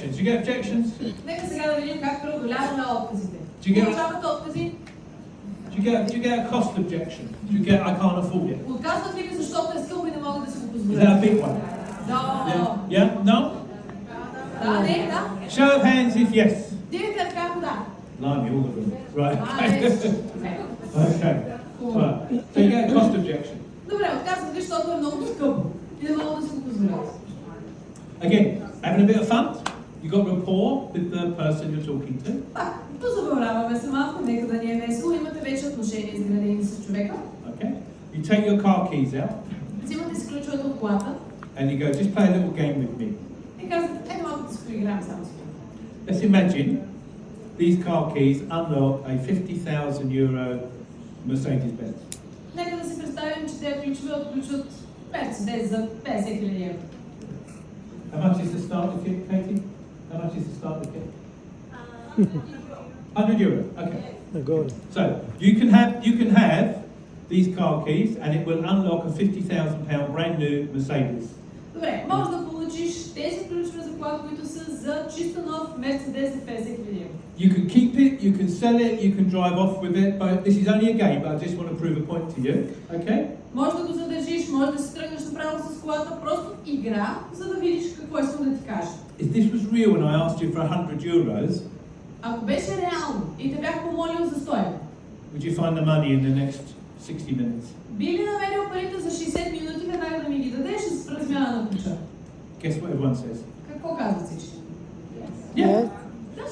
objections? Do you get objections? Нека сега да видим как преодоляваме отказите. Do you get- Получавате откази? Do you get a cost objection? Do you get I can't afford it? Отказват ли ви, защото е скъпо и не могат да си го Is that a позволят? big one? Да. Yeah? No? Да, не, да. Show of hands if yes. Дигайте ръка, ако да. Blimey, all of them. Right. Не. Okay. Right. So you get a cost objection. Добре, отказват ви, защото е много скъпо и не могат да си го позволят. Again, having a bit of fun. You got rapport with the person you're talking to. Пак, позабавляваме се малко, нека да ни е весело. Имате вече отношения изградени с човека. Okay. You take your car keys out Взимате си ключовете от колата and you go, just play a little game with me. и казвате, ето малко да си поиграем само с мен. Let's imagine these car keys unlock a €50,000 Mercedes-Benz. Нека да си представим, че тези ключове отключват Мерцедес за 50 000 евро. How much is the starter kit, Katie? How much is the starter kit? €100. Okay. So you can have these car keys, and it will unlock a £50,000 brand new Mercedes. Добре, може да получиш тези ключове за кола, които са за чисто нов Мерцедес за 50 000 евро. You can keep it, you can sell it, you can drive off with it, but this is only a game, but I just want to prove a point to you, okay? Може да го задържиш, може да си тръгнеш направо с колата, просто игра, за да видиш какво искам да ти кажа. If this was real and I asked you for €100, Ако беше реално и те бях помолил за 100 евро, would you find the money in the next 60 minutes? би ли намерил парите за 60 минути веднага да ми ги дадеш с размяна на ключа? Guess what everyone says? Какво казват всички? Yeah.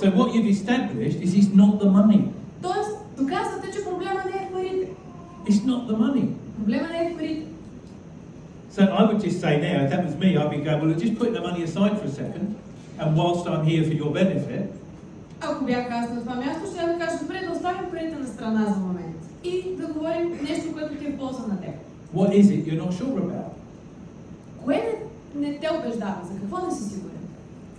So what you've established is it's not the money. Тоест, доказвате, че проблема не е в парите. It's not the money. Проблема не е в парите. So I would just say now, if that was me, I'd be going, well, just put the money aside for a second, and whilst I'm here for your benefit, Ако бях аз на това място, ще да кажа, добре, да оставим парите на страна за момент и да говорим нещо, което ти е в полза на теб. what is it you're not sure about? Кое не те убеждава? За какво не си сигурен?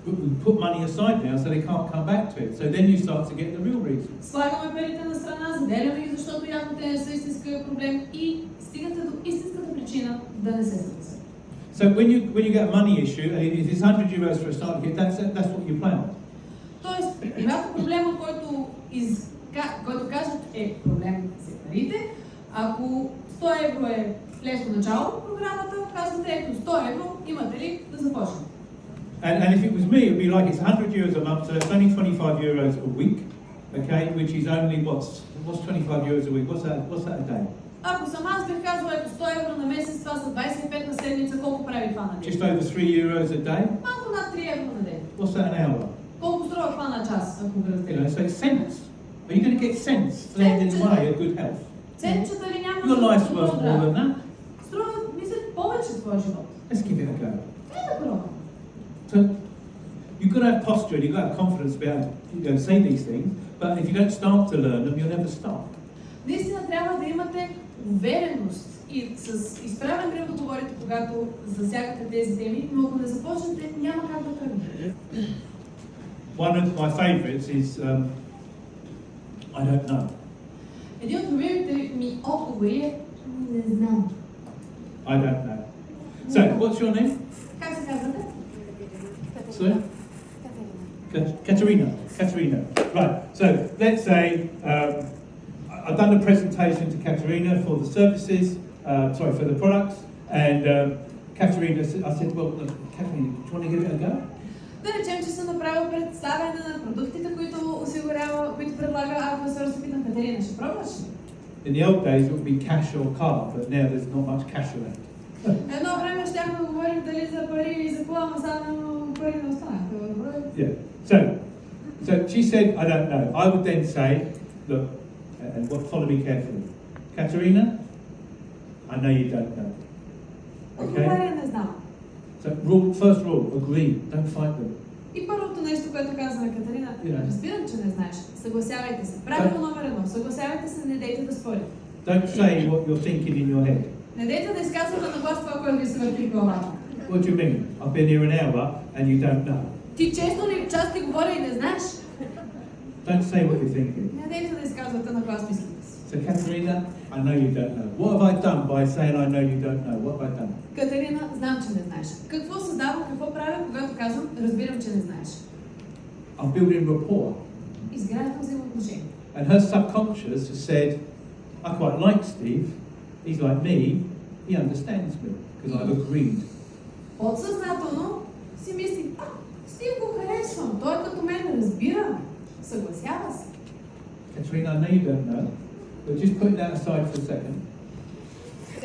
We put money aside now so they can't come back to it. So then you start to get the real reason. Слагаме парите на страна, заделяме ги, защото явно те не са истинския проблем и стигате до истинската причина да не се съгласят. So when you get a money issue, and if it's €100 for a starter kit, that's what you plan. Тоест, когато проблемът, който кажат е проблем с парите, ако 100 евро е лесно начало в програмата, казвате, ето 100 евро, имате ли да започнем? And if it was me, it would be like it's €100 a month, so it's only €25 a week, okay, which is only what's €25 a week? What's that a day? Ако съм аз бих казала, ето 100 евро на месец, това са 25 на седмица, колко прави това на ден? Just over €3 a day. Малко над 3 евро на ден. What's that an hour? Колко струва това на час, ако го разделим? So it's cents. Are you going to get cents for lending away a good health? Ценчета ли няма? Your life's worth more than that. Струва, мисля, повече твоя живот. Let's give it a go. Да пробвам. So you've got to have posture and you've got to have confidence to be able to say these things, but if you don't start to learn them, you'll never stop. Наистина трябва да имате увереност и с изправен гръб да говорите, когато засягате тези теми, но ако не започнете, няма как да тръгнете. One of my favourites is I don't know. Един от любимите ми отговори е не знам. I don't know. So, what's your name? Как се казвате? Sorry? Katerina. Katerina. Right. So let's say I've done a presentation to Katerina for the services, for the products, and Katerina, I said, well, look, Katerina, do you want to give it a go? Да речем, че съм направил представяне на продуктите, които осигурява, които предлага Alpha Source. Питам, Катерина, ще пробваш ли? In the old days, it would be cash or card, but now there's not much cash around. Едно време щяхме да говорим дали за пари или за кола, но сега пари не останаха. Yeah. So she said, I don't know. I would then say, look, and follow me carefully. Katerina, I know you don't know. Отговаря, не знам. So first rule, agree, don't fight them. И първото нещо, което каза на Катерина, разбирам, че не знаеш. Съгласявайте се. Правило номер 1. Съгласявайте се, не дейте да спорите. Don't say what you're thinking in your head. Не дейте да изказвате на глас това, което ви се върти в главата. What do you mean? I've been here an hour and you don't know. Ти често ли част ти говоря и не знаеш? Don't say what you're thinking. Не дейте да изказвате на глас мислите си. So Katerina, I know you don't know. What have I done by saying I know you don't know? What have I done? Катерина, знам, че не знаеш. Какво създавам, какво правя, когато казвам, разбирам, че не знаеш? I'm building rapport. Изграждам взаимоотношения. And her subconscious has said, I quite like Steve. He's like me. He understands me because I've agreed. Подсъзнателно си мисли, Стив го харесвам, той като мен разбира, съгласява се. Katrina, I know you don't know, but just put that aside for a second.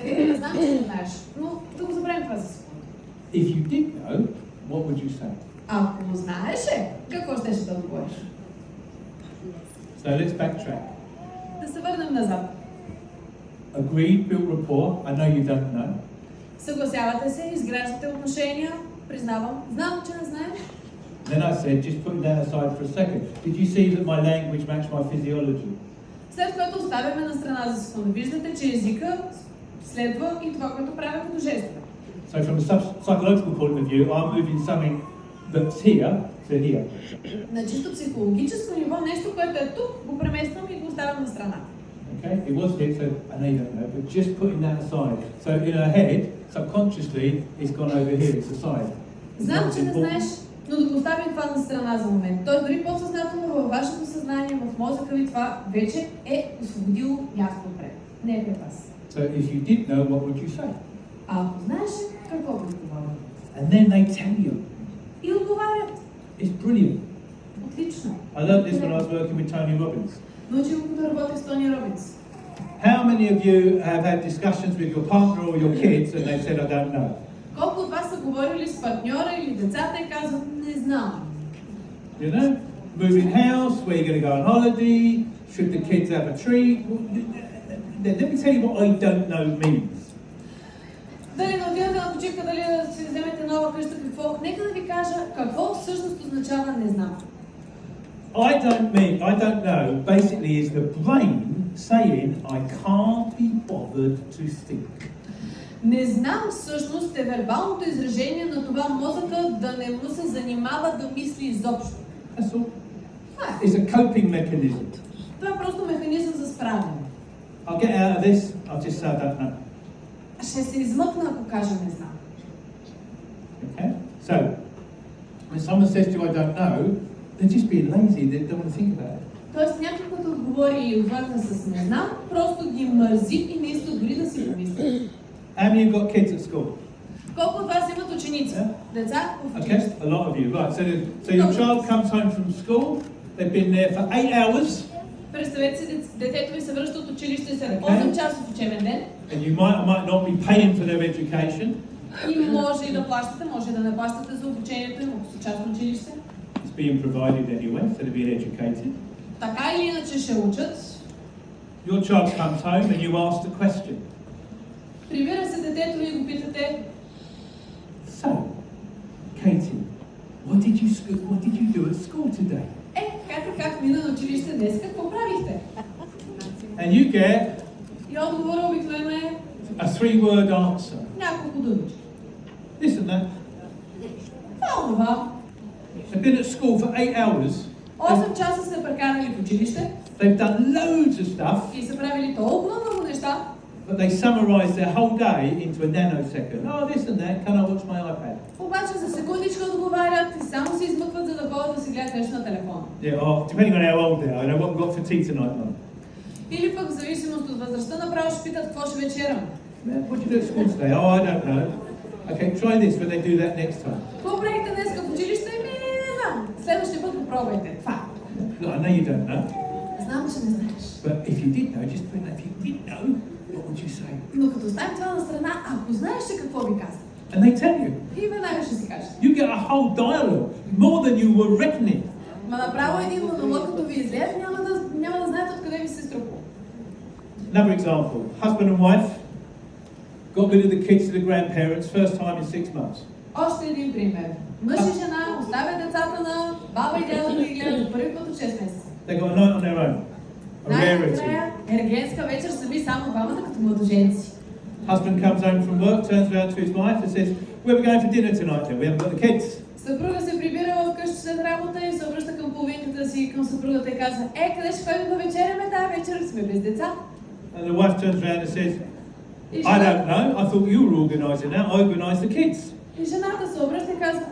Не знам, че не знаеш, но да го забравим това за секунда. If you did know, what would you say? Ако го знаеше, какво щеше да отговориш? So let's backtrack. Да се върнем назад. Agreed, built rapport. I know you don't know. Съгласявате се, изграждате отношения, признавам. Знам, че не знаеш. Then I said, just put that aside for a second. Did you see that my language matched my physiology? След което оставяме на страна за секунда. Виждате, че езика следва и това, което правя като жестове. So from a psychological point of view, I'm moving something that's here to here. На чисто психологическо ниво, нещо, което е тук, го премествам и го оставям на страна. Okay, it was here, so I know you don't know, but just putting that aside. So in her head, subconsciously, it's gone over here, it's aside. Знам, че не знаеш, но да го оставим това на страна за момент. Тоест, дори по-съзнателно във вашето съзнание, в мозъка ви, това вече е освободило място отпред. Не е пред вас. So if you did know, what would you say? А ако знаеш, какво би отговорил? And then they tell you. И отговарят. It's brilliant. Отлично. I learned this when I was working with Tony Robbins. Научих го да работя с Тони Робинс. How many of you have had discussions with your partner or your kids and they've said, I don't know? Колко от вас са говорили с партньора или децата и казват, не знам. You know? Moving house, where you're going to go on holiday, should the kids have a treat? Let me tell you what I don't know means. Дали да отидете на почивка, дали да си вземете нова къща, какво? Нека да ви кажа какво всъщност означава не знам. I don't know, basically is the brain saying, I can't be bothered to think. Не знам всъщност е вербалното изражение на това мозъка да не му се занимава да мисли изобщо. That's all. Това е. It's a coping mechanism. Това е просто механизъм за справяне. I'll get out of this, I'll just say I don't know. Ще се измъкна, ако кажа не знам. Okay? So, when someone says to you, I don't know, they're just being lazy, they don't want to think about it. Тоест някой, който отговори и отвърна с не знам, просто ги мързи и не иска дори да си помисли. How many have got kids at school? Колко от вас имат ученици? Деца в Okay, училище. a lot of you. Right, so your child comes home from school, they've been there for 8 hours, Представете си, детето ви се връща от училище след 8 часов учебен ден. and you might or might not be paying for their education. И може и да плащате, може и да не плащате за обучението им, ако са частно училище. It's being provided anyway, so they're being educated. Така или иначе ще учат. Your child comes home and you ask the question. Прибира се детето и го питате: So, Katie, what did you do at school today? как мина на училище днес, какво правихте? And you get И отговора обикновено е a 3-word answer. няколко думички. Listen, that. Това. They've been at school for 8 hours. 8 часа са прекарали в училище. They've done loads of stuff, И са правили толкова много неща. but they summarise their whole day into a nanosecond. Oh, this and that. Can I watch my iPad? Обаче за секундичка отговарят и само се измъкват, за да ходят да си гледат нещо на телефона. Yeah, depending on how old they are. I know what we've got for tea tonight, Mum. Или пък в зависимост от възрастта направо ще питат какво ще вечерам. What did you do at school today? Oh, I don't know. Okay, try this when they do that next time. Какво правихте днес в училище? Не знам. Следващия път го пробвайте. Това. Look, I know you don't know, Знам, че не знаеш. but if you did know, just put that. If you did know, what would you say? Но като оставим това на страна, ако знаеш, че какво ви казват. And they tell you. И веднага ще си кажеш. You get a whole dialogue, more than you were reckoning. Ма направо един монолог, като ви излезе, няма да знаете откъде ви се струпва. Another example, husband and wife got rid of the kids to the grandparents, first time in 6 months. Още един пример. Мъж и жена оставят децата на баба и дядо да ги гледат за първи път от 6 месеца. They got a night on their own. A rarity. Най-накрая ергенска вечер сами само двамата като младоженци. Husband comes home from work, turns around to his wife and says, where are we going for dinner tonight then? We haven't got the kids. Съпруга се прибира в къща след работа и се обръща към половинката си, към съпругата и казва: къде ще ходим да вечеряме? Да, вечер сме без деца. And the wife turns around and says, I don't know, I thought you were organising that, I organised the kids. И жената се обръща и казва: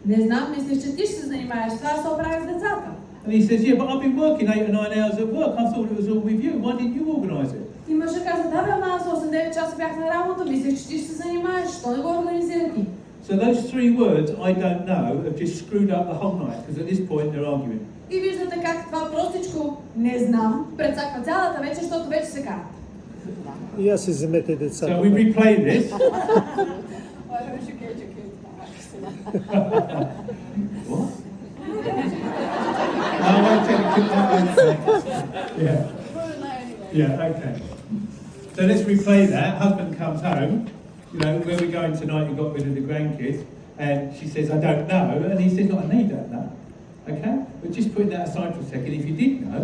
Не знам, мислиш, че ти ще се занимаеш с това, ще се оправиш с децата. And he says, yeah, but I've been working 8 or 9 hours at work. I thought it was all with you. Why didn't you organise it? И мъжът каза, да бе, ама аз 8-9 часа бях на работа, мислиш, че ти ще се занимаеш, що не го организира ти? So those 3 words, I don't know, have just screwed up the whole night, because at this point they're arguing. И виждате как това простичко не знам прецаква цялата вечер, защото вече се карат. И аз си вземете децата. So we replay this. What? Oh, okay. Yeah, okay. So let's replay that. Husband comes home, you know, where we're going tonight, you got rid of the grandkids, and she says, I don't know, and he says, no, I know you don't know. Okay? But just putting that aside for a second, if you did know,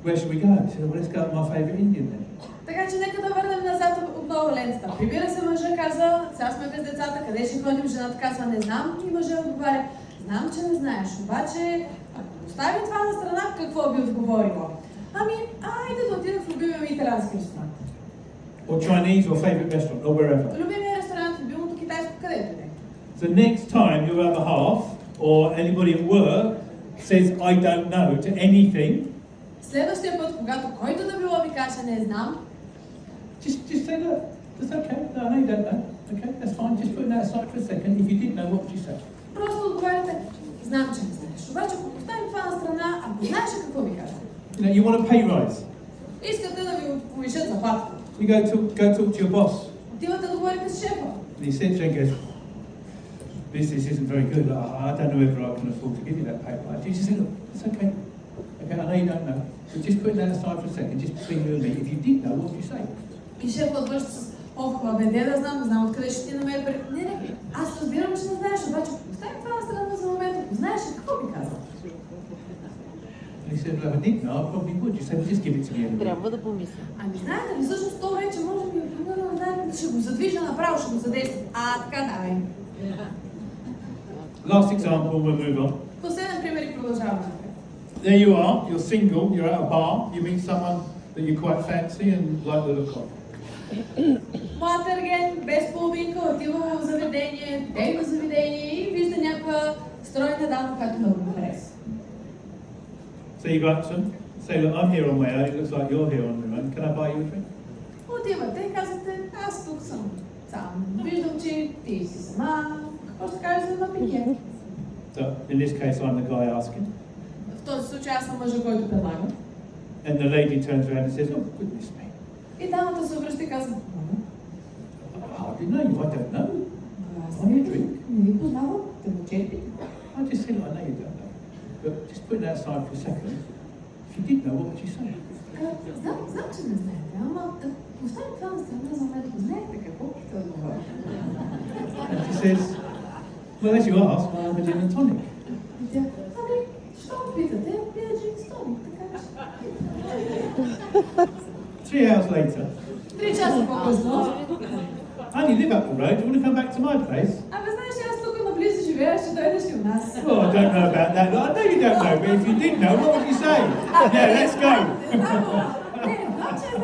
where should we go? He said, well, let's go to my favourite Indian then. Така че нека да върнем назад отново лентата. Прибира се мъжа, казва, сега сме без децата, къде ще ходим? Жената казва, не знам, и мъжа отговаря, знам, че не знаеш, обаче, ако остави това на страна, какво би отговорила? Ами, айде да отидем в любимия ми италиански ресторант. Or Chinese, or favourite restaurant, or wherever. Любимия ресторант, любимото китайско, където е. The next time your other half, or anybody at work, says, I don't know, to anything, Следващия път, когато който да било ви каже, не знам, just say, look, that's okay, no, I know you don't know, okay, that's fine, just putting that aside for a second. If you did know, what would you say? просто отговаряте, знам, че не знаеш. Обаче, ако поставим това на страна, ако знаеш, какво ви кажа? You know, you want a pay rise. Искате да ви повишат заплатата. You go talk to your boss. Отивате да говорите с шефа. And he sits there and goes, business isn't very good. I don't know whether I can afford to give you that pay rise. You just say, look, it's okay. Okay, I know you don't know. But just putting that aside for a second, just between you and me, if you did know, what would you say? И шефът отвършва с, бе, да знам откъде ще ти намеря пари. Не, аз разбирам, че не знаеш, обаче оставим това на страна за момента. Ако знаеш, какво би казал? And he said, well, if I did know, I probably would. You say, well, just give it to me anyway. Трябва да помисля. Ами знаете ли, всъщност то вече може би, примерно, ще го задвижа направо, ще го задейства. Така давай. Last example, we'll move on. Последен пример и продължаваме. There you are, you're single, you're at a bar, you meet someone that you quite fancy and like the look of. Млад ерген, без половинка, отива в заведение, дейно заведение и вижда някаква стройна дама, която много му хареса. So you go up to them, say, look, I'm here on my own, it looks like you're here on your own, can I buy you a drink? Отивате и казвате, аз тук съм сам. Виждам, че ти си сама. Какво ще кажеш за напитие? So in this case, I'm the guy asking. В този случай аз съм мъжа, който предлага. And the lady turns around and says, oh, goodness me. И дамата се обръща и казва, I didn't know you, I don't know. аз не ви познавам, те мъчете. I just said, I know you don't know. But just put that aside for a second. If you did know, what would you say? Знам, че не знаете, ама оставим това на страна за мен, знаете какво ще отговоря. And she says, well, as you ask, I have a gin and tonic. И тя, ами, що питате? Пия джин с тоник, така че. 3 hours later, 3 часа по-късно. I only live up the road, do you want to come back to my place? Абе, знаеш, аз тук наблизо живея, ще дойдеш и у нас. Well, I don't know about that. I know you don't know, but if you did know, what would you say? Yeah, let's go.